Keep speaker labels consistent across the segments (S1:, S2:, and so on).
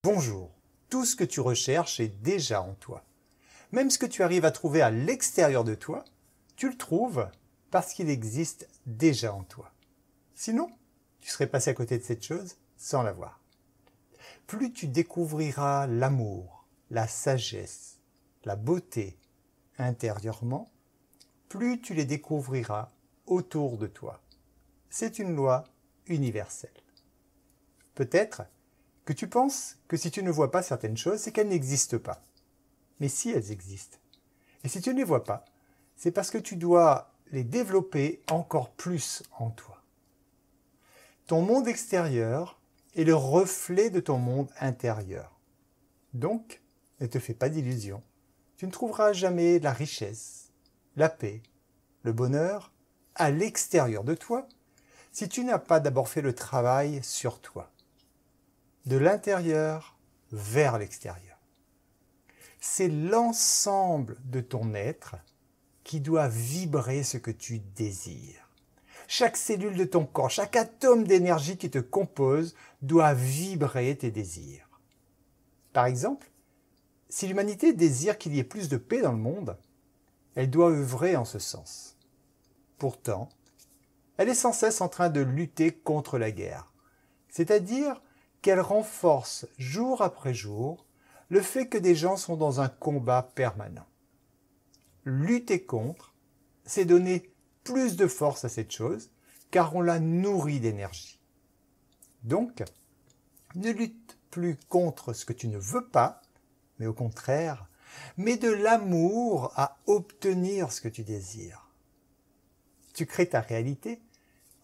S1: Bonjour, tout ce que tu recherches est déjà en toi. Même ce que tu arrives à trouver à l'extérieur de toi, tu le trouves parce qu'il existe déjà en toi. Sinon, tu serais passé à côté de cette chose sans la voir. Plus tu découvriras l'amour, la sagesse, la beauté intérieurement, plus tu les découvriras autour de toi. C'est une loi universelle. Peut-être que tu penses que si tu ne vois pas certaines choses, c'est qu'elles n'existent pas. Mais si elles existent. Et si tu ne les vois pas, c'est parce que tu dois les développer encore plus en toi. Ton monde extérieur est le reflet de ton monde intérieur. Donc, ne te fais pas d'illusions. Tu ne trouveras jamais la richesse, la paix, le bonheur à l'extérieur de toi si tu n'as pas d'abord fait le travail sur toi. De l'intérieur vers l'extérieur. C'est l'ensemble de ton être qui doit vibrer ce que tu désires. Chaque cellule de ton corps, chaque atome d'énergie qui te compose doit vibrer tes désirs. Par exemple, si l'humanité désire qu'il y ait plus de paix dans le monde, elle doit œuvrer en ce sens. Pourtant, elle est sans cesse en train de lutter contre la guerre, c'est-à-dire qu'elle renforce jour après jour le fait que des gens sont dans un combat permanent. Lutter contre, c'est donner plus de force à cette chose, car on la nourrit d'énergie. Donc, ne lutte plus contre ce que tu ne veux pas, mais au contraire, mets de l'amour à obtenir ce que tu désires. Tu crées ta réalité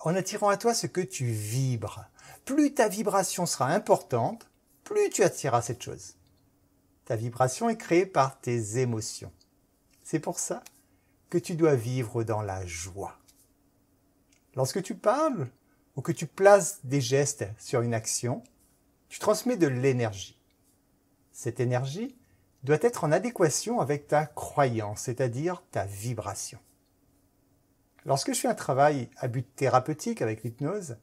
S1: en attirant à toi ce que tu vibres. Plus ta vibration sera importante, plus tu attireras cette chose. Ta vibration est créée par tes émotions. C'est pour ça que tu dois vivre dans la joie. Lorsque tu parles ou que tu places des gestes sur une action, tu transmets de l'énergie. Cette énergie doit être en adéquation avec ta croyance, c'est-à-dire ta vibration. Lorsque je fais un travail à but thérapeutique avec l'hypnose,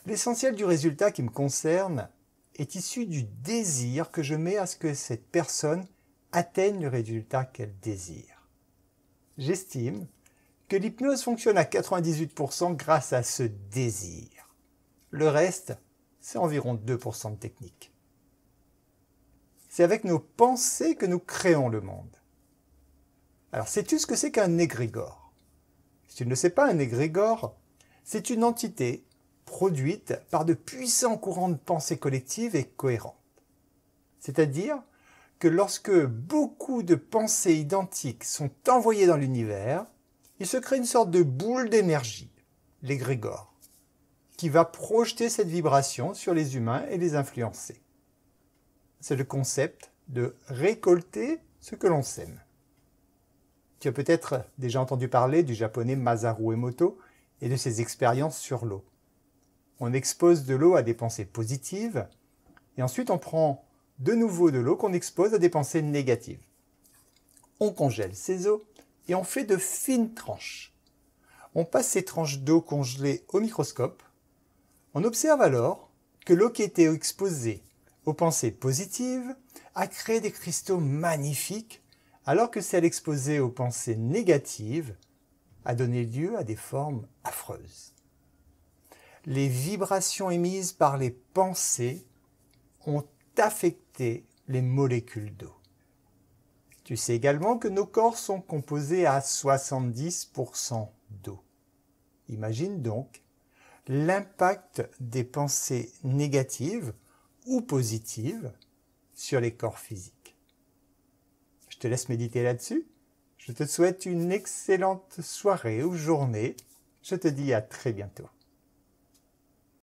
S1: l'essentiel du résultat qui me concerne est issu du désir que je mets à ce que cette personne atteigne le résultat qu'elle désire. J'estime que l'hypnose fonctionne à 98% grâce à ce désir. Le reste, c'est environ 2% de technique. C'est avec nos pensées que nous créons le monde. Alors, sais-tu ce que c'est qu'un égrégore ? Si tu ne le sais pas, un égrégore, c'est une entité produite par de puissants courants de pensée collective et cohérente. C'est-à-dire que lorsque beaucoup de pensées identiques sont envoyées dans l'univers, il se crée une sorte de boule d'énergie, l'égrégore, qui va projeter cette vibration sur les humains et les influencer. C'est le concept de récolter ce que l'on sème. Tu as peut-être déjà entendu parler du japonais Masaru Emoto et de ses expériences sur l'eau. On expose de l'eau à des pensées positives et ensuite on prend de nouveau de l'eau qu'on expose à des pensées négatives. On congèle ces eaux et on fait de fines tranches. On passe ces tranches d'eau congelée au microscope. On observe alors que l'eau qui était exposée aux pensées positives a créé des cristaux magnifiques, alors que celle exposée aux pensées négatives a donné lieu à des formes affreuses. Les vibrations émises par les pensées ont affecté les molécules d'eau. Tu sais également que nos corps sont composés à 70% d'eau. Imagine donc l'impact des pensées négatives ou positives sur les corps physiques. Je te laisse méditer là-dessus. Je te souhaite une excellente soirée ou journée. Je te dis à très bientôt.